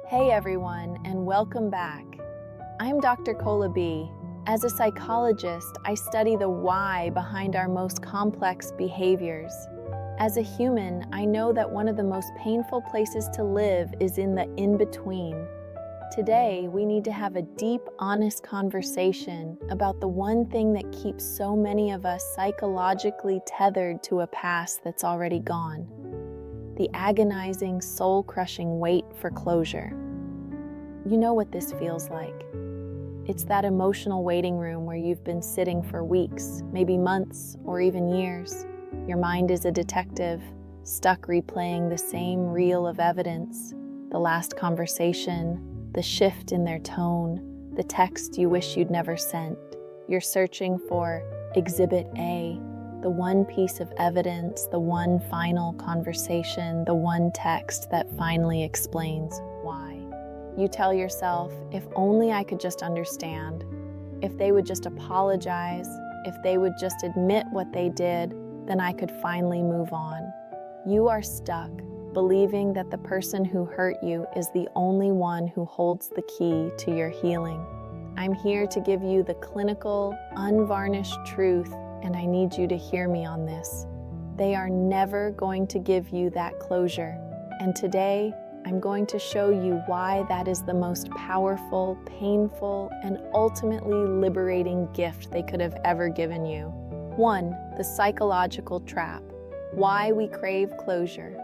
Hey everyone, and welcome back. I'm Dr. Kola B. As a psychologist, I study the why behind our most complex behaviors. As a human, I know that one of the most painful places to live is in the in-between. Today, we need to have a deep, honest conversation about the one thing that keeps so many of us psychologically tethered to a past that's already gone. The agonizing, soul-crushing wait for closure. You know what this feels like. It's that emotional waiting room where you've been sitting for weeks, maybe months, or even years. Your mind is a detective, stuck replaying the same reel of evidence, the last conversation, the shift in their tone, the text you wish you'd never sent. You're searching for Exhibit A, the one piece of evidence, the one final conversation, the one text that finally explains why. You tell yourself, if only I could just understand, if they would just apologize, if they would just admit what they did, then I could finally move on. You are stuck, believing that the person who hurt you is the only one who holds the key to your healing. I'm here to give you the clinical, unvarnished truth, and I need you to hear me on this. They are never going to give you that closure. And today, I'm going to show you why that is the most powerful, painful, and ultimately liberating gift they could have ever given you. 1. The psychological trap. Why we crave closure.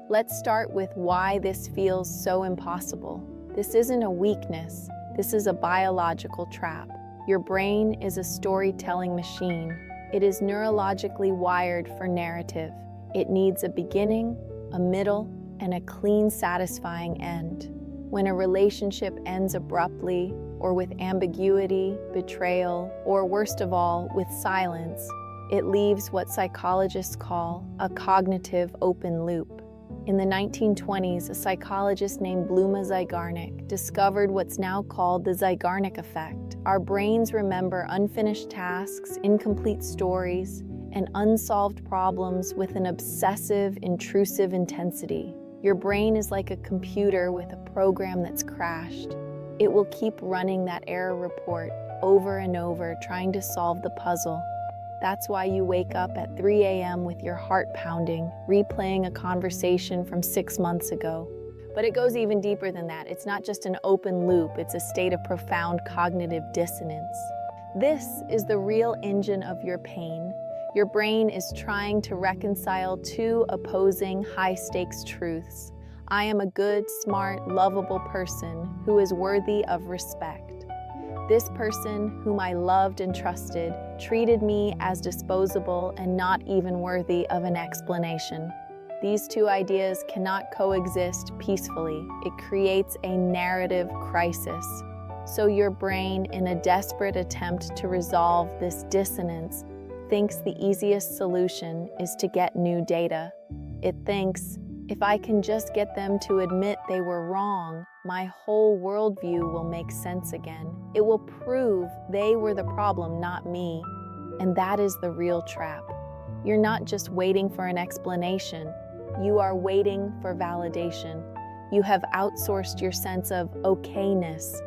Let's start with why this feels so impossible. This isn't a weakness. This is a biological trap. Your brain is a storytelling machine. It is neurologically wired for narrative. It needs a beginning, a middle, and a clean, satisfying end. When a relationship ends abruptly, or with ambiguity, betrayal, or worst of all, with silence, it leaves what psychologists call a cognitive open loop. In the 1920s, a psychologist named Bluma Zygarnik discovered what's now called the Zygarnik effect. Our brains remember unfinished tasks, incomplete stories, and unsolved problems with an obsessive, intrusive intensity. Your brain is like a computer with a program that's crashed. It will keep running that error report over and over, trying to solve the puzzle. That's why you wake up at 3 a.m. with your heart pounding, replaying a conversation from 6 months ago. But it goes even deeper than that. It's not just an open loop, it's a state of profound cognitive dissonance. This is the real engine of your pain. Your brain is trying to reconcile two opposing high-stakes truths. I am a good, smart, lovable person who is worthy of respect. This person, whom I loved and trusted, treated me as disposable and not even worthy of an explanation. These two ideas cannot coexist peacefully. It creates a narrative crisis. So your brain, in a desperate attempt to resolve this dissonance, thinks the easiest solution is to get new data. It thinks, if I can just get them to admit they were wrong, my whole worldview will make sense again. It will prove they were the problem, not me. And that is the real trap. You're not just waiting for an explanation. You are waiting for validation. You have outsourced your sense of okayness.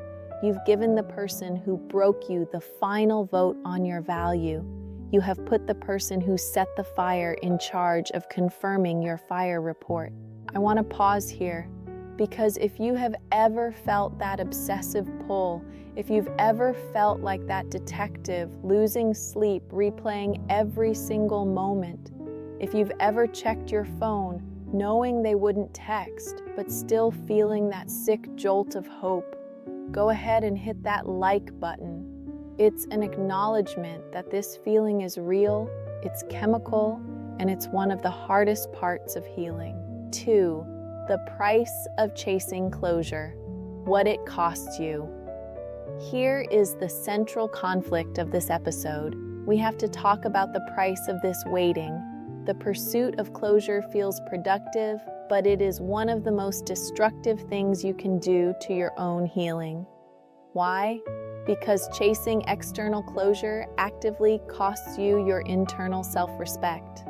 You've given the person who broke you the final vote on your value. You have put the person who set the fire in charge of confirming your fire report. I want to pause here, because if you have ever felt that obsessive pull, if you've ever felt like that detective losing sleep, replaying every single moment, if you've ever checked your phone knowing they wouldn't text, but still feeling that sick jolt of hope, go ahead and hit that like button. It's an acknowledgement that this feeling is real, it's chemical, and it's one of the hardest parts of healing. 2. The price of chasing closure. What it costs you. Here is the central conflict of this episode. We have to talk about the price of this waiting. The pursuit of closure feels productive, but it is one of the most destructive things you can do to your own healing. Why? Because chasing external closure actively costs you your internal self-respect.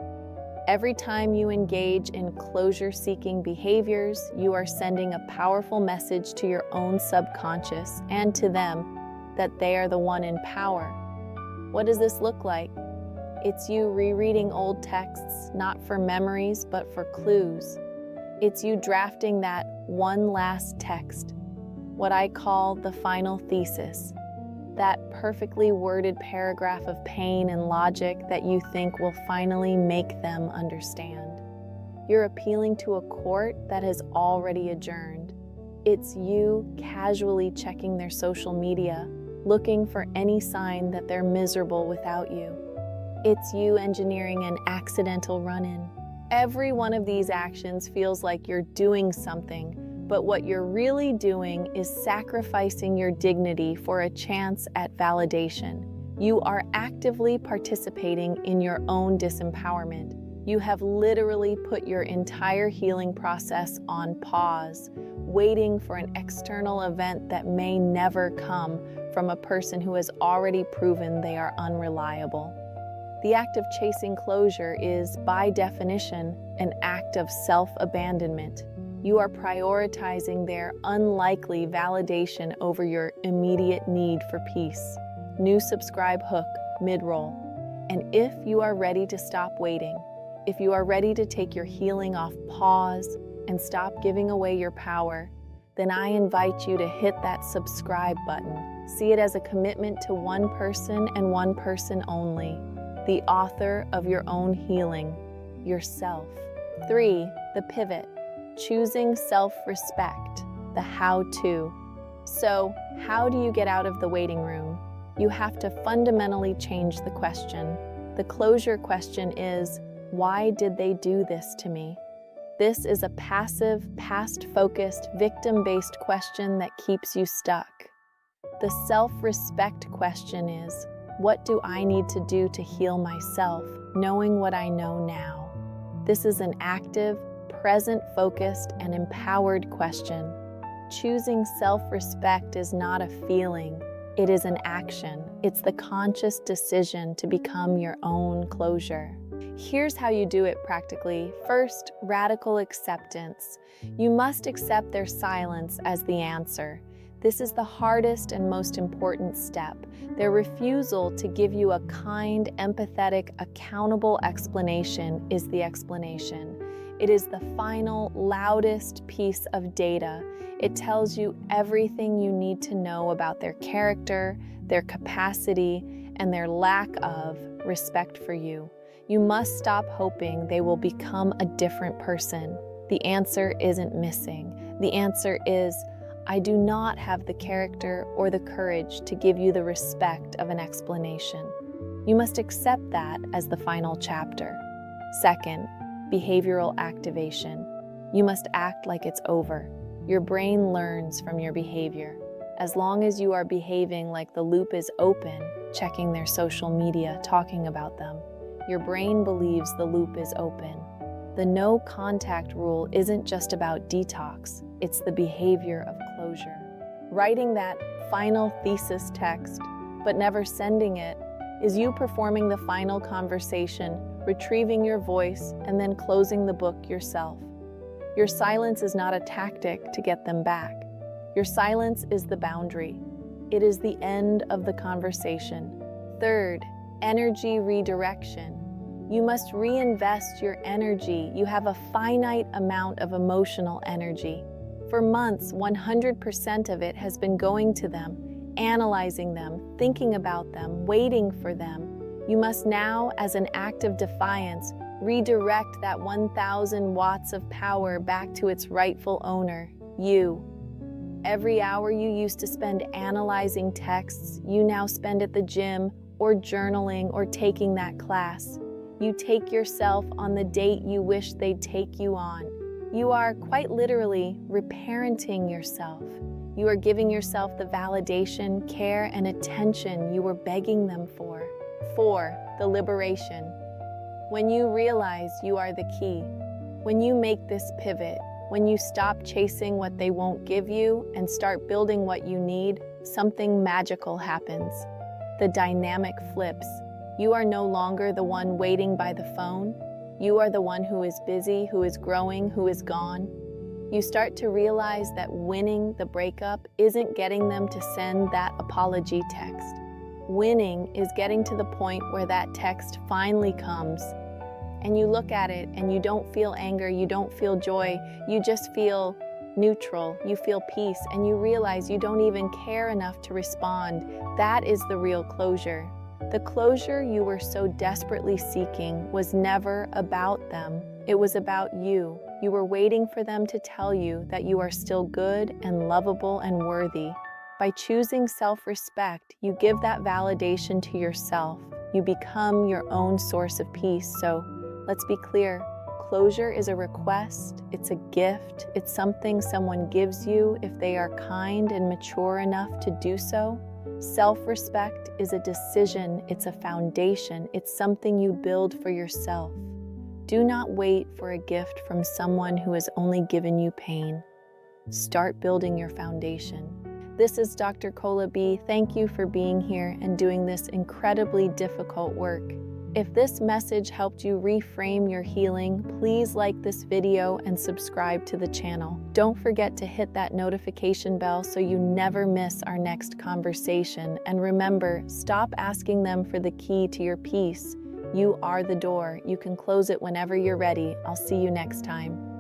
Every time you engage in closure-seeking behaviors, you are sending a powerful message to your own subconscious and to them that they are the one in power. What does this look like? It's you rereading old texts, not for memories, but for clues. It's you drafting that one last text, what I call the final thesis, that perfectly worded paragraph of pain and logic that you think will finally make them understand. You're appealing to a court that has already adjourned. It's you casually checking their social media, looking for any sign that they're miserable without you. It's you engineering an accidental run-in. Every one of these actions feels like you're doing something, but what you're really doing is sacrificing your dignity for a chance at validation. You are actively participating in your own disempowerment. You have literally put your entire healing process on pause, waiting for an external event that may never come from a person who has already proven they are unreliable. The act of chasing closure is, by definition, an act of self-abandonment. You are prioritizing their unlikely validation over your immediate need for peace. New subscribe hook, mid-roll. And if you are ready to stop waiting, if you are ready to take your healing off pause and stop giving away your power, then I invite you to hit that subscribe button. See it as a commitment to one person and one person only, the author of your own healing, yourself. 3. The pivot. Choosing self-respect, the how-to. So, how do you get out of the waiting room? You have to fundamentally change the question. The closure question is, why did they do this to me? This is a passive, past-focused, victim-based question that keeps you stuck. The self-respect question is, what do I need to do to heal myself, knowing what I know now? This is an active, present-focused, and empowered question. Choosing self-respect is not a feeling, it is an action. It's the conscious decision to become your own closure. Here's how you do it practically. First, radical acceptance. You must accept their silence as the answer. This is the hardest and most important step. Their refusal to give you a kind, empathetic, accountable explanation is the explanation. It is the final, loudest piece of data. It tells you everything you need to know about their character, their capacity, and their lack of respect for you. You must stop hoping they will become a different person. The answer isn't missing. The answer is, I do not have the character or the courage to give you the respect of an explanation. You must accept that as the final chapter. Second, behavioral activation. You must act like it's over. Your brain learns from your behavior. As long as you are behaving like the loop is open, checking their social media, talking about them, your brain believes the loop is open. The no contact rule isn't just about detox, it's the behavior of closure. Writing that final thesis text, but never sending it, is you performing the final conversation, retrieving your voice, and then closing the book yourself. Your silence is not a tactic to get them back. Your silence is the boundary. It is the end of the conversation. Third, energy redirection. You must reinvest your energy. You have a finite amount of emotional energy. For months, 100% of it has been going to them, analyzing them, thinking about them, waiting for them. You must now, as an act of defiance, redirect that 1,000 watts of power back to its rightful owner, you. Every hour you used to spend analyzing texts, you now spend at the gym or journaling or taking that class. You take yourself on the date you wish they'd take you on. You are quite literally reparenting yourself. You are giving yourself the validation, care, and attention you were begging them for. 4. The liberation. When you realize you are the key, when you make this pivot, when you stop chasing what they won't give you and start building what you need, something magical happens. The dynamic flips. You are no longer the one waiting by the phone. You are the one who is busy, who is growing, who is gone. You start to realize that winning the breakup isn't getting them to send that apology text. Winning is getting to the point where that text finally comes, and you look at it and you don't feel anger, you don't feel joy, you just feel neutral, you feel peace, and you realize you don't even care enough to respond. That is the real closure. The closure you were so desperately seeking was never about them. It was about you. You were waiting for them to tell you that you are still good and lovable and worthy. By choosing self-respect, you give that validation to yourself. You become your own source of peace. So let's be clear. Closure is a request, it's a gift, it's something someone gives you if they are kind and mature enough to do so. Self-respect is a decision, it's a foundation, it's something you build for yourself. Do not wait for a gift from someone who has only given you pain. Start building your foundation. This is Dr. Cola B. Thank you for being here and doing this incredibly difficult work. If this message helped you reframe your healing, please like this video and subscribe to the channel. Don't forget to hit that notification bell so you never miss our next conversation. And remember, stop asking them for the key to your peace. You are the door. You can close it whenever you're ready. I'll see you next time.